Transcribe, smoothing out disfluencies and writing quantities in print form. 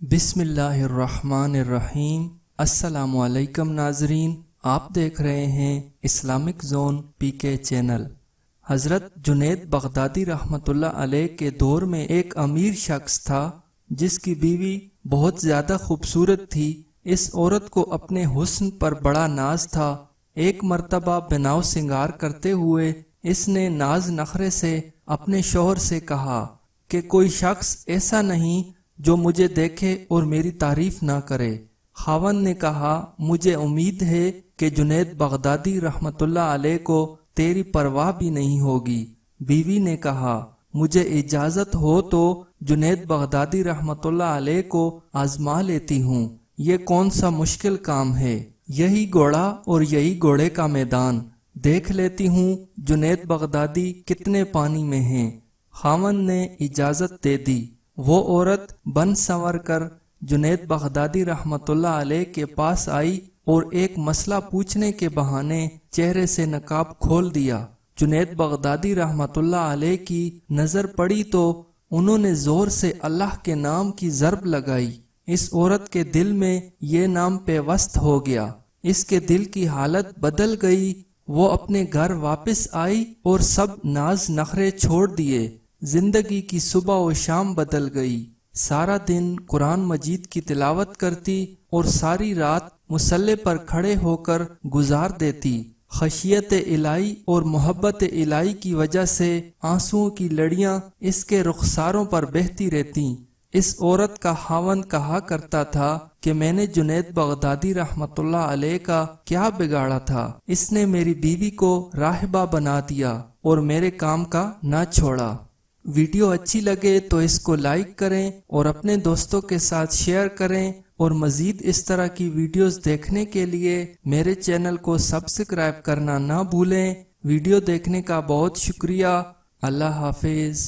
بسم اللہ الرحمن الرحیم۔ السلام علیکم ناظرین، آپ دیکھ رہے ہیں اسلامک زون PK چینل۔ حضرت جنید بغدادی رحمۃ اللہ علیہ کے دور میں ایک امیر شخص تھا جس کی بیوی بہت زیادہ خوبصورت تھی۔ اس عورت کو اپنے حسن پر بڑا ناز تھا۔ ایک مرتبہ بناؤ سنگار کرتے ہوئے اس نے ناز نخرے سے اپنے شوہر سے کہا کہ کوئی شخص ایسا نہیں جو مجھے دیکھے اور میری تعریف نہ کرے۔ خاوند نے کہا، مجھے امید ہے کہ جنید بغدادی رحمۃ اللہ علیہ کو تیری پرواہ بھی نہیں ہوگی۔ بیوی نے کہا، مجھے اجازت ہو تو جنید بغدادی رحمۃ اللہ علیہ کو آزما لیتی ہوں۔ یہ کون سا مشکل کام ہے، یہی گھوڑا اور یہی گھوڑے کا میدان، دیکھ لیتی ہوں جنید بغدادی کتنے پانی میں ہیں۔ خاوند نے اجازت دے دی۔ وہ عورت بن سنور کر جنید بغدادی رحمۃ اللہ علیہ کے پاس آئی اور ایک مسئلہ پوچھنے کے بہانے چہرے سے نقاب کھول دیا۔ جنید بغدادی رحمۃ اللہ علیہ کی نظر پڑی تو انہوں نے زور سے اللہ کے نام کی ضرب لگائی۔ اس عورت کے دل میں یہ نام پیوست ہو گیا، اس کے دل کی حالت بدل گئی۔ وہ اپنے گھر واپس آئی اور سب ناز نخرے چھوڑ دیے۔ زندگی کی صبح و شام بدل گئی۔ سارا دن قرآن مجید کی تلاوت کرتی اور ساری رات مصلے پر کھڑے ہو کر گزار دیتی۔ خشیت الہی اور محبت الہی کی وجہ سے آنسوؤں کی لڑیاں اس کے رخساروں پر بہتی رہتیں۔ اس عورت کا خاوند کہا کرتا تھا کہ میں نے جنید بغدادی رحمۃ اللہ علیہ کا کیا بگاڑا تھا، اس نے میری بیوی کو راہبہ بنا دیا اور میرے کام کا نہ چھوڑا۔ ویڈیو اچھی لگے تو اس کو لائک کریں اور اپنے دوستوں کے ساتھ شیئر کریں، اور مزید اس طرح کی ویڈیوز دیکھنے کے لیے میرے چینل کو سبسکرائب کرنا نہ بھولیں۔ ویڈیو دیکھنے کا بہت شکریہ۔ اللہ حافظ۔